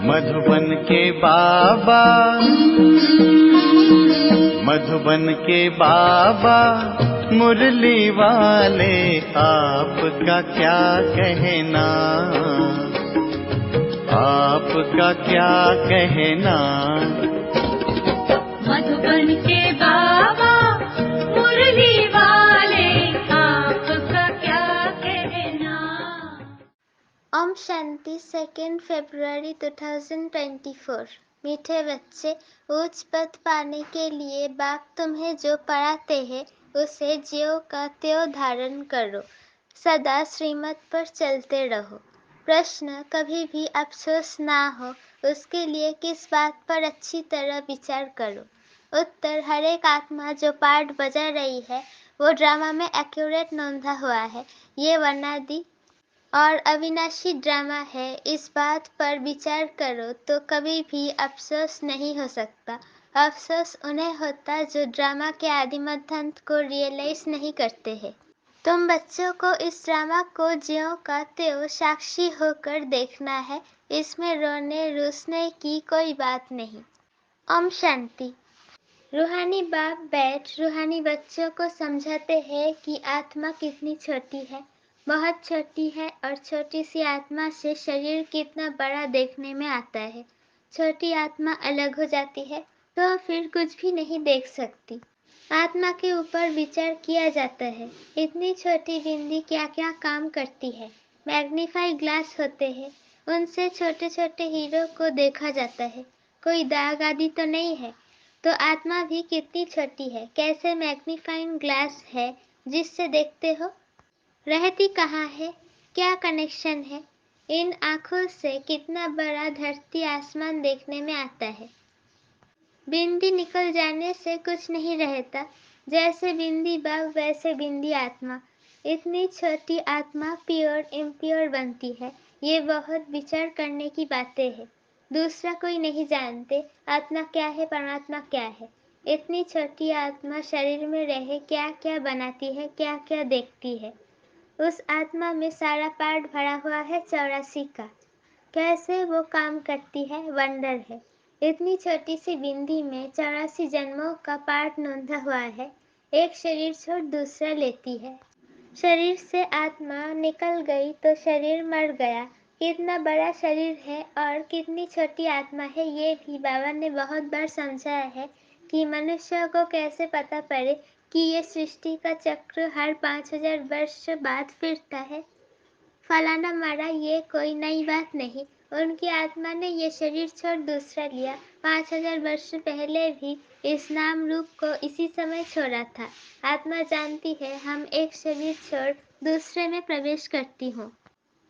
मधुबन के बाबा, मधुबन के बाबा मुरली वाले, आपका क्या कहना, आपका क्या कहना। मधुबन के बाबा मुरली वाले, आपका क्या कहना। ओम शांति। 2 फरवरी 2024। मीठे बच्चे, उच्च पद पाने के लिए बाप तुम्हें जो पढ़ाते हैं उसे ज्यों का त्यों धारण करो, सदा श्रीमत पर चलते रहो। प्रश्न, कभी भी अफसोस ना हो उसके लिए किस बात पर अच्छी तरह विचार करो। उत्तर, हर एक आत्मा जो पार्ट बजा रही है वो ड्रामा में एक्यूरेट नोंधा हुआ है। ये वर्णादि और अविनाशी ड्रामा है। इस बात पर विचार करो तो कभी भी अफसोस नहीं हो सकता। अफसोस उन्हें होता जो ड्रामा के आदिमध्यांत को रियलाइज नहीं करते हैं। तुम बच्चों को इस ड्रामा को ज्यों का त्यों साक्षी होकर देखना है। इसमें रोने रुसने की कोई बात नहीं। ओम शांति। रूहानी बाप बैठ रूहानी बच्चों को समझाते हैं कि आत्मा कितनी छोटी है, बहुत छोटी है, और छोटी सी आत्मा से शरीर कितना बड़ा देखने में आता है। छोटी आत्मा अलग हो जाती है तो फिर कुछ भी नहीं देख सकती। आत्मा के ऊपर विचार किया जाता है। इतनी छोटी बिंदी क्या क्या काम करती है। मैग्नीफाई ग्लास होते हैं, उनसे छोटे छोटे हीरो को देखा जाता है। कोई दाग आदि तो नहीं है। तो आत्मा भी कितनी छोटी है, कैसे मैग्नीफाइंग ग्लास है जिससे देखते हो। रहती कहाँ है, क्या कनेक्शन है। इन आँखों से कितना बड़ा धरती आसमान देखने में आता है। बिंदी निकल जाने से कुछ नहीं रहता। जैसे बिंदी बाब वैसे बिंदी आत्मा। इतनी छोटी आत्मा प्योर इम्प्योर बनती है। ये बहुत विचार करने की बातें हैं। दूसरा कोई नहीं जानते आत्मा क्या है, परमात्मा क्या है। इतनी छोटी आत्मा शरीर में रहे क्या क्या बनाती है, क्या क्या देखती है। उस आत्मा में सारा पार्ट भरा हुआ है 84 का। कैसे वो काम करती है, वंडर है। इतनी छोटी सी बिंदी में 84 जन्मों का पार्ट नोंधा हुआ है। एक शरीर छोड़ दूसरा लेती है। शरीर से आत्मा निकल गई तो शरीर मर गया। कितना बड़ा शरीर है और कितनी छोटी आत्मा है, ये भी बाबा ने बहुत बार समझाया है कि मनुष्य को कैसे पता पड़े कि ये सृष्टि का चक्र हर 5000 वर्ष बाद फिरता है। फलाना मारा, ये कोई नई बात नहीं। उनकी आत्मा ने ये शरीर छोड़ दूसरा लिया। 5000 वर्ष पहले भी इस नाम रूप को इसी समय छोड़ा था। आत्मा जानती है हम एक शरीर छोड़ दूसरे में प्रवेश करती हूँ।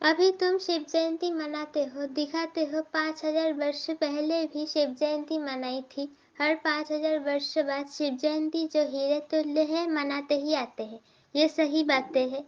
अभी तुम शिव जयंती मनाते हो, दिखाते हो 5000 वर्ष पहले भी शिव जयंती मनाई थी। हर 5000 वर्ष बाद शिव जयंती जो हीरे तुल्य है मनाते ही आते हैं। ये सही बातें हैं।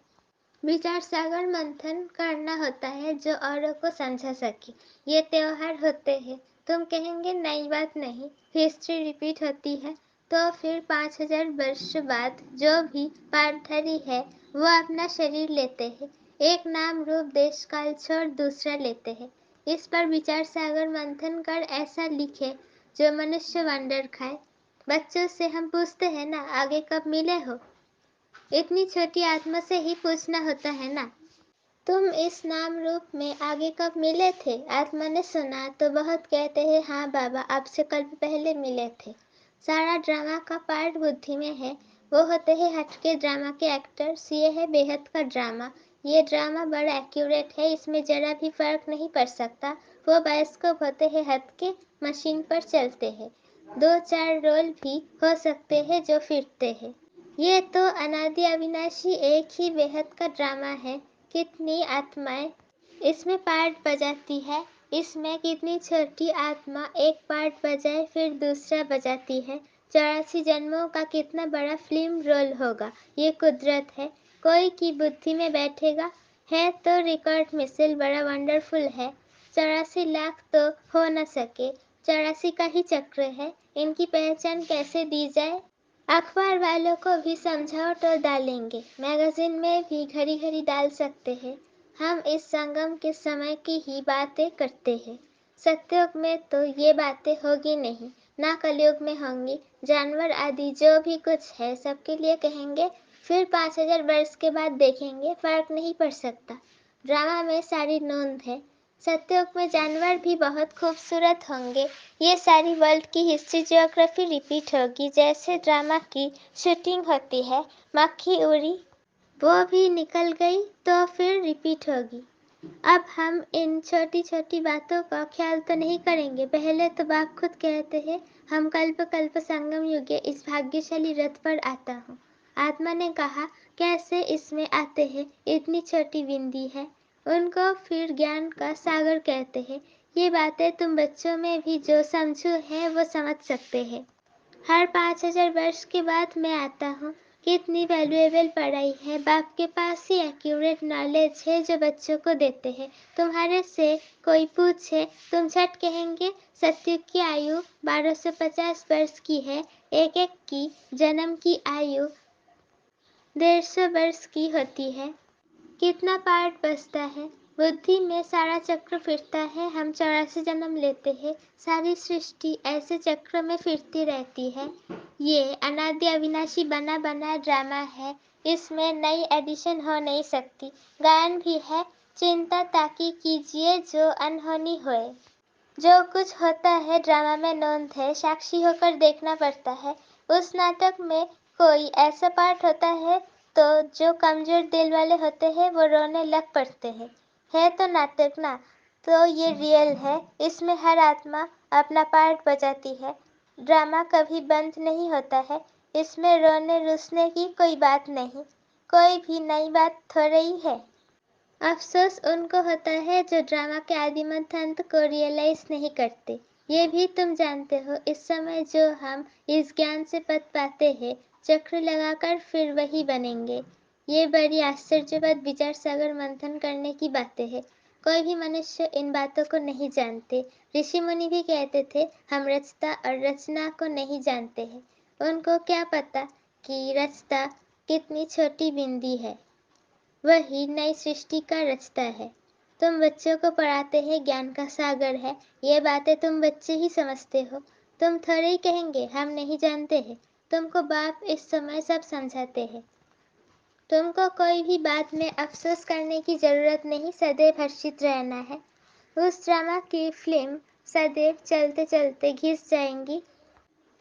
विचार सागर मंथन करना होता है जो औरों को समझा सके। ये त्योहार होते हैं। तुम कहेंगे नई बात नहीं, हिस्ट्री रिपीट होती है। तो फिर 5000 वर्ष बाद जो भी पार्थरी है वो अपना शरीर लेते हैं। एक नाम रूप देश काल छोड़ दूसरा लेते हैं। इस पर विचार सागर मंथन कर ऐसा लिखे जो मनुष्य वंडर खाए। बच्चों से हम पूछते हैं ना, आगे कब मिले हो। इतनी छोटी आत्मा से ही पूछना होता है ना, तुम इस नाम रूप में आगे कब मिले थे। आत्मा ने सुना तो बहुत कहते हैं, हाँ बाबा आपसे कल पहले मिले थे। सारा ड्रामा का पार्ट बुद्धि में है। वो होते हैं हटके ड्रामा के एक्टर्स। ये है बेहद का ड्रामा। ये ड्रामा बड़ा एक्यूरेट है, इसमें जरा भी फर्क नहीं पड़ सकता। वो बायोस्कोप होते हैं हटके, मशीन पर चलते हैं। 2-4 रोल भी हो सकते हैं जो फिरते हैं। ये तो अनादि अविनाशी एक ही बेहद का ड्रामा है। कितनी आत्माएं इसमें पार्ट बजाती है। इसमें कितनी छोटी आत्मा एक पार्ट बजाए फिर दूसरा बजाती है। 84 जन्मों का कितना बड़ा फिल्म रोल होगा। ये कुदरत है। कोई की बुद्धि में बैठेगा है तो रिकॉर्ड मिसल बड़ा वंडरफुल है। 84 लाख तो हो न सके, 84 का ही चक्र है। इनकी पहचान कैसे दी जाए। अखबार वालों को भी समझाओ तो डालेंगे, मैगजीन में भी घड़ी घड़ी डाल सकते हैं। हम इस संगम के समय की ही बातें करते हैं। सत्ययुग में तो ये बातें होगी नहीं, ना कलयुग में होंगी। जानवर आदि जो भी कुछ है सबके लिए कहेंगे, फिर 5000 वर्ष के बाद देखेंगे, फर्क नहीं पड़ सकता। ड्रामा में सारी नोंद है। सत्ययुग में जानवर भी बहुत खूबसूरत होंगे। ये सारी वर्ल्ड की हिस्ट्री जियोग्राफी रिपीट होगी, जैसे ड्रामा की शूटिंग होती है। मक्खी उड़ी, वो भी निकल गई, तो फिर रिपीट होगी। अब हम इन छोटी छोटी बातों का ख्याल तो नहीं करेंगे। पहले तो बाप खुद कहते हैं, हम कल्प कल्प संगम युगे इस भाग्यशाली रथ पर आता हूँ। आत्मा ने कहा, कैसे इसमें आते हैं, इतनी छोटी बिंदी है। उनको फिर ज्ञान का सागर कहते हैं। ये बातें तुम बच्चों में भी जो समझो हैं वो समझ सकते हैं। हर 5000 वर्ष के बाद मैं आता हूँ। कितनी वैल्यूएबल पढ़ाई है। बाप के पास ही एक्यूरेट नॉलेज है जो बच्चों को देते हैं। तुम्हारे से कोई पूछे, तुम झट कहेंगे सत्ययुग की आयु 1250 वर्ष की है। एक एक की जन्म की आयु 150 वर्ष की होती है। कितना पार्ट बचता है। बुद्धि में सारा चक्र फिरता है। हम 84 जन्म लेते हैं। सारी सृष्टि ऐसे चक्र में फिरती रहती है। ये अनादि अविनाशी बना बना ड्रामा है। इसमें नई एडिशन हो नहीं सकती। गायन भी है, चिंता ताकि कीजिए जो अनहोनी होए। जो कुछ होता है ड्रामा में नोंद है, साक्षी होकर देखना पड़ता है। उस नाटक में कोई ऐसा पार्ट होता है तो जो कमजोर दिल वाले होते हैं वो रोने लग पड़ते हैं। है तो नाटक ना, तो ये रियल है। इसमें हर आत्मा अपना पार्ट बजाती है। ड्रामा कभी बंद नहीं होता है। इसमें रोने रुसने की कोई बात नहीं। कोई भी नई बात थोड़ी ही है। अफसोस उनको होता है जो ड्रामा के आदिमध्य अंत को रियलाइज नहीं करते। ये भी तुम जानते हो। इस समय जो हम इस ज्ञान से पद पाते हैं, चक्र लगाकर फिर वही बनेंगे। ये बड़ी आश्चर्यवाद विचार सागर मंथन करने की बातें हैं। कोई भी मनुष्य इन बातों को नहीं जानते। ऋषि मुनि भी कहते थे, हम रचता और रचना को नहीं जानते हैं। उनको क्या पता कि रचता कितनी छोटी बिंदी है, वही नई सृष्टि का रचता है। तुम बच्चों को पढ़ाते हैं ज्ञान का सागर है। ये बातें तुम बच्चे ही समझते हो। तुम थोड़े ही कहेंगे हम नहीं जानते हैं। तुमको बाप इस समय सब समझाते हैं। तुमको कोई भी बात में अफसोस करने की जरूरत नहीं। सदैव हर्षित रहना है। उस ड्रामा की फिल्म सदैव चलते चलते घिस जाएंगी,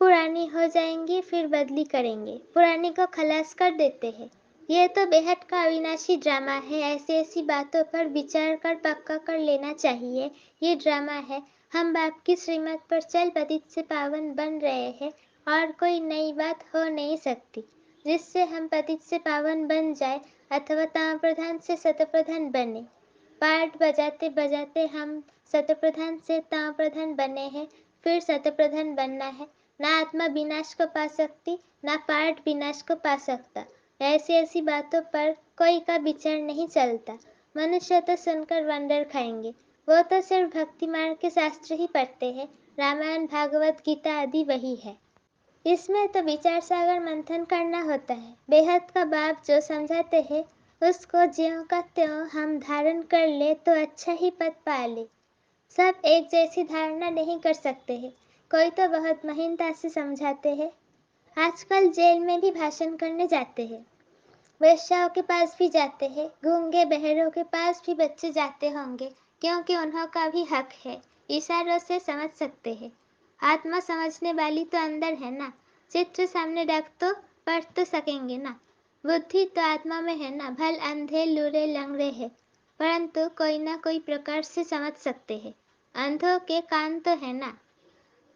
पुरानी हो जाएंगी, फिर बदली करेंगे, पुरानी को खलास कर देते हैं। यह तो बेहद का अविनाशी ड्रामा है। ऐसी ऐसी बातों पर विचार कर पक्का कर लेना चाहिए। ये ड्रामा है। हम बाप की श्रीमत पर चल पतित से पावन बन रहे हैं और कोई नई बात हो नहीं सकती जिससे हम पतित से पावन बन जाए अथवा तामप्रधान से सतप्रधान बने। पार्ट बजाते बजाते हम सतप्रधान से तामप्रधान बने हैं, फिर सतप्रधान बनना है। ना आत्मा विनाश को पा सकती, ना पार्ट विनाश को पा सकता। ऐसी ऐसी बातों पर कोई का विचार नहीं चलता। मनुष्य तो सुनकर वंडर खाएंगे। वो तो सिर्फ भक्ति मार्ग के शास्त्र ही पढ़ते हैं। रामायण भागवत गीता आदि वही है। इसमें तो विचार सागर मंथन करना होता है। बेहद का बाप जो समझाते हैं उसको ज्यों का त्यों हम धारण कर ले तो अच्छा ही पद पा ले। सब एक जैसी धारणा नहीं कर सकते हैं। कोई तो बहुत महीनता से समझाते हैं। आजकल जेल में भी भाषण करने जाते हैं, वेश्याओं के पास भी जाते हैं, गूंगे बहरों के पास भी बच्चे जाते होंगे, क्योंकि उन्हों का भी हक है। इशारों से समझ सकते हैं। आत्मा समझने वाली तो अंदर है ना। चित्र सामने रख तो पढ़ तो सकेंगे ना। बुद्धि तो आत्मा में है ना। भल अंधे लूरे लंगड़े है, परंतु कोई ना कोई प्रकार से समझ सकते हैं। अंधों के कान तो है ना।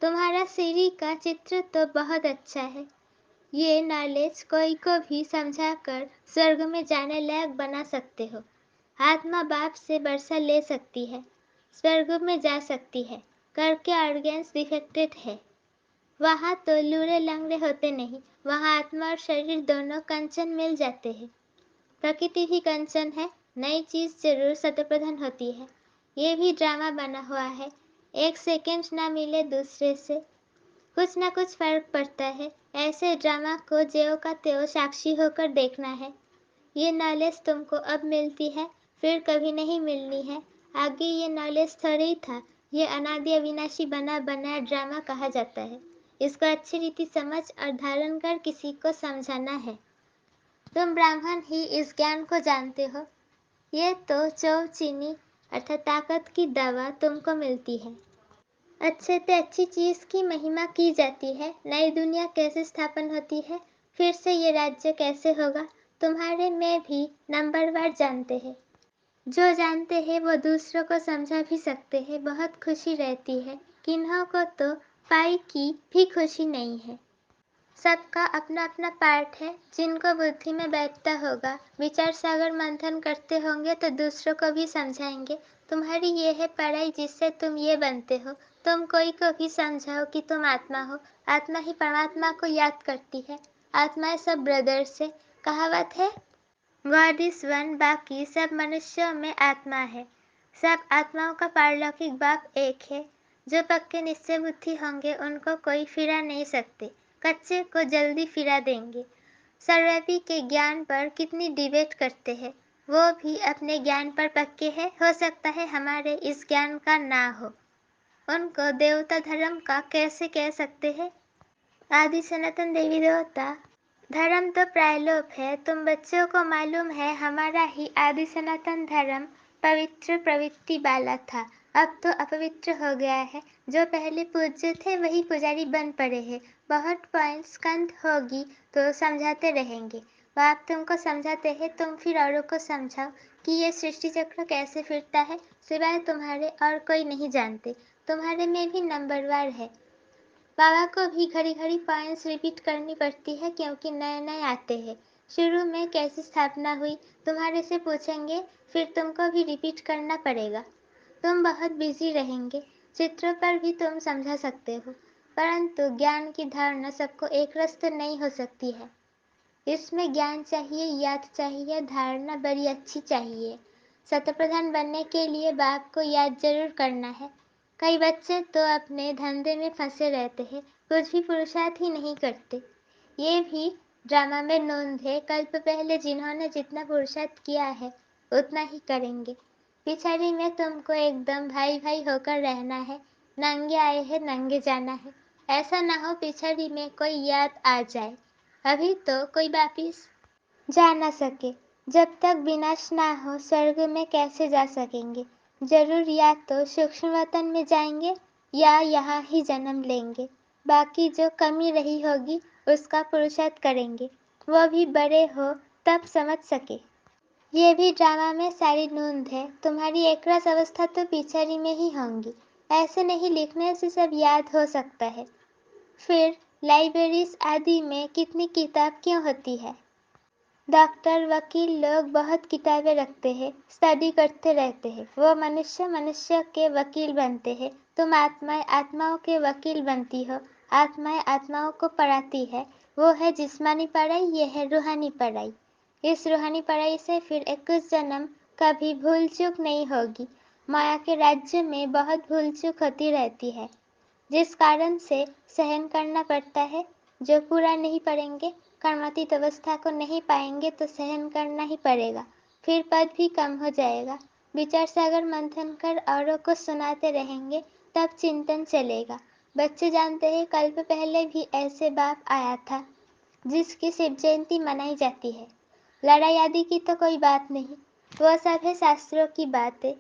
तुम्हारा सीढ़ी का चित्र तो बहुत अच्छा है। ये नॉलेज कोई को भी समझाकर स्वर्ग में जाने लायक बना सकते हो। आत्मा बाप से वर्षा ले सकती है, स्वर्ग में जा सकती है, करके ऑर्गेन्स डिफेक्टेड है। वहाँ तो लूरे लंगड़े होते नहीं। वहाँ आत्मा और शरीर दोनों कंचन मिल जाते हैं। प्रकृति भी कंचन है। नई चीज जरूर सतप्रधान होती है। ये भी ड्रामा बना हुआ है। एक सेकंड ना मिले दूसरे से, कुछ ना कुछ फर्क पड़ता है। ऐसे ड्रामा को ज्यों का त्यों साक्षी होकर देखना है। ये नॉलेज तुमको अब मिलती है, फिर कभी नहीं मिलनी है। आगे ये नॉलेज थोड़ी था। ये अनादि अविनाशी बना बनाया ड्रामा कहा जाता है। इसको अच्छी रीति समझ और धारण कर किसी को समझाना है। तुम ब्राह्मण ही इस ज्ञान को जानते हो। ये तो चीनी अर्थात ताकत की दवा तुमको मिलती है। अच्छे से अच्छी चीज की महिमा की जाती है। नई दुनिया कैसे स्थापन होती है, फिर से ये राज्य कैसे होगा, तुम्हारे में भी नंबरवार जानते हैं। जो जानते हैं वो दूसरों को समझा भी सकते हैं। बहुत खुशी रहती है। किन्हों को तो पाई की भी खुशी नहीं है। सबका अपना अपना पार्ट है। जिनको बुद्धि में बैठता होगा, विचार सागर मंथन करते होंगे तो दूसरों को भी समझाएंगे। तुम्हारी ये है पढ़ाई जिससे तुम ये बनते हो। तुम कोई को भी समझाओ कि तुम आत्मा हो। आत्मा ही परमात्मा को याद करती है। आत्माएं सब ब्रदर्स से। कहावत है, गॉड इज वन, बाकी सब मनुष्यों में आत्मा है। सब आत्माओं का पारलौकिक बाप एक है। जो पक्के निश्चय बुद्धि होंगे उनको कोई फिरा नहीं सकते। कच्चे को जल्दी फिरा देंगे। सर्वव्यापी के ज्ञान पर कितनी डिबेट करते हैं। वो भी अपने ज्ञान पर पक्के हैं। हो सकता है हमारे इस ज्ञान का ना हो। उनको देवता धर्म का कैसे कह सकते हैं। आदि सनातन देवी देवता धर्म तो प्रायलोप है। तुम बच्चों को मालूम है हमारा ही आदि सनातन धर्म पवित्र प्रवृत्ति वाला था। अब तो अपवित्र हो गया है। जो पहले पूज्य थे वही पुजारी बन पड़े हैं। बहुत पॉइंट्स कंध होगी तो समझाते रहेंगे। बाप तुमको समझाते हैं, तुम फिर औरों को समझाओ कि ये सृष्टि चक्र कैसे फिरता है। सिवाय तुम्हारे और कोई नहीं जानते। तुम्हारे में भी नंबरवार है। बाबा को भी घड़ी घड़ी पॉइंट्स रिपीट करनी पड़ती है क्योंकि नए नए आते हैं। शुरू में कैसी स्थापना हुई तुम्हारे से पूछेंगे, फिर तुमको भी रिपीट करना पड़ेगा। तुम बहुत बिजी रहेंगे। चित्रों पर भी तुम समझा सकते हो, परंतु ज्ञान की धारणा सबको एक रस तो नहीं हो सकती है। इसमें ज्ञान चाहिए, याद चाहिए, धारणा बड़ी अच्छी चाहिए। शतप्रधान बनने के लिए बाप को याद जरूर करना है। कई बच्चे तो अपने धंधे में फंसे रहते हैं, कुछ भी पुरुषार्थ ही नहीं करते। ये भी ड्रामा में नोंद है। कल्प पहले जिन्होंने जितना पुरुषार्थ किया है उतना ही करेंगे। पिछाड़ी में तुमको एकदम भाई भाई होकर रहना है। नंगे आए हैं नंगे जाना है। ऐसा ना हो पिछाड़ी में कोई याद आ जाए। अभी तो कोई वापिस जा न सके। जब तक विनाश ना हो स्वर्ग में कैसे जा सकेंगे। जरूर या तो सूक्ष्म वतन में जाएंगे या यहाँ ही जन्म लेंगे। बाकी जो कमी रही होगी उसका पुरुषार्थ करेंगे। वो भी बड़े हो तब समझ सके। ये भी ड्रामा में सारी नोंद है। तुम्हारी एकरस अवस्था तो पिछड़ी में ही होंगी। ऐसे नहीं लिखने से सब याद हो सकता है। फिर लाइब्रेरीज आदि में कितनी किताब क्यों होती है। डॉक्टर वकील लोग बहुत किताबें रखते हैं, स्टडी करते रहते हैं। वो मनुष्य मनुष्य के वकील बनते हैं। तुम आत्माएं आत्माओं के वकील बनती हो। आत्माएं आत्माओं को पढ़ाती है। वो है जिस्मानी पढ़ाई, ये है रूहानी पढ़ाई। इस रूहानी पढ़ाई से फिर 21 जन्म कभी भूल चूक नहीं होगी। माया के राज्य में बहुत भूल चूक होती रहती है, जिस कारण से सहन करना पड़ता है। जो पूरा नहीं पढ़ेंगे, कर्मातीत अवस्था को नहीं पाएंगे तो सहन करना ही पड़ेगा। फिर पद भी कम हो जाएगा। विचार सागर मंथन कर औरों को सुनाते रहेंगे, तब चिंतन चलेगा। बच्चे जानते हैं कल्प पहले भी ऐसे बाप आया था जिसकी शिव जयंती मनाई जाती है। लड़ाई आदि की तो कोई बात नहीं, वो सब है शास्त्रों की बातें।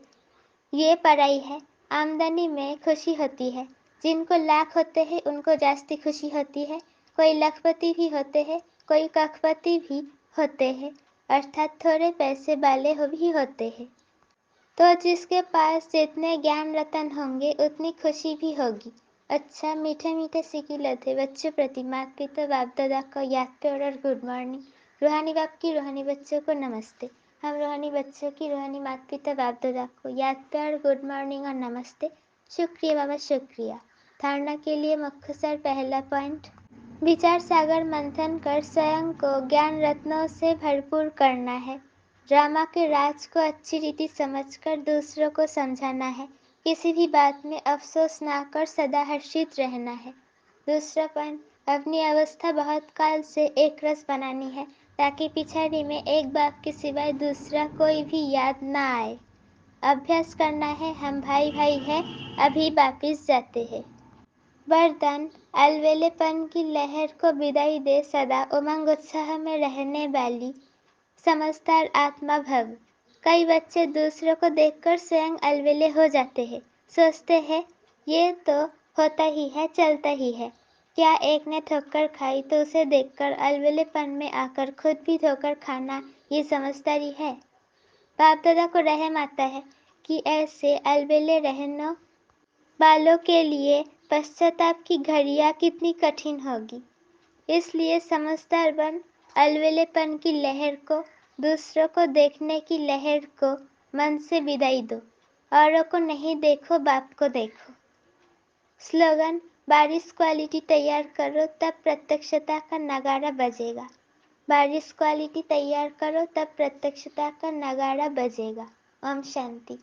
ये पढ़ाई है। आमदनी में खुशी होती है। जिनको लाख होते हैं उनको जास्ती खुशी होती है। कोई लखपति भी होते हैं, कोई कखपति भी होते हैं, अर्थात थोड़े पैसे वाले भी होते हैं। तो जिसके पास जितने ज्ञान रतन होंगे उतनी खुशी भी होगी। अच्छा, मीठे मीठे सिकिल थे बच्चों प्रति माता पिता बाप दादा को याद प्यार और गुड मॉर्निंग। रूहानी बाप की रूहानी बच्चों को नमस्ते। हम रूहानी बच्चों की रूहानी माता पिता बाप दादा को याद प्यार गुड मॉर्निंग और नमस्ते। शुक्रिया बाबा, शुक्रिया। धारणा के लिए मुख्तसर पहला पॉइंट, विचार सागर मंथन कर स्वयं को ज्ञान रत्नों से भरपूर करना है। ड्रामा के राज को अच्छी रीति समझकर दूसरों को समझाना है। किसी भी बात में अफसोस ना कर सदा हर्षित रहना है। दूसरा पॉइंट, अपनी अवस्था बहुत काल से एक रस बनानी है ताकि पिछाड़ी में एक बाप के सिवाय दूसरा कोई भी याद ना आए। अभ्यास करना है, हम भाई भाई हैं, अभी वापिस जाते हैं। वरदान, अलवेलेपन की लहर को विदाई दे, सदा उमंग उत्साह में रहने वाली समझदार आत्मा भव। कई बच्चे दूसरों को देखकर स्वयं अलवेले हो जाते हैं, सोचते हैं ये तो होता ही है, चलता ही है। क्या एक ने ठोकर खाई तो उसे देखकर अलवेलेपन में आकर खुद भी ठोकर खाना ये समझदारी है? बाप दादा को रहम आता है कि ऐसे अलबेले रहने वालों के लिए पश्चाताप की घड़ियां कितनी कठिन होगी। इसलिए समझदार बन, अलबेलेपन की लहर को, दूसरों को देखने की लहर को मन से विदाई दो। औरों को नहीं देखो, बाप को देखो। स्लोगन, बारिश क्वालिटी तैयार करो तब प्रत्यक्षता का नगाड़ा बजेगा। बारिश क्वालिटी तैयार करो तब प्रत्यक्षता का नगाड़ा बजेगा। ओम शांति।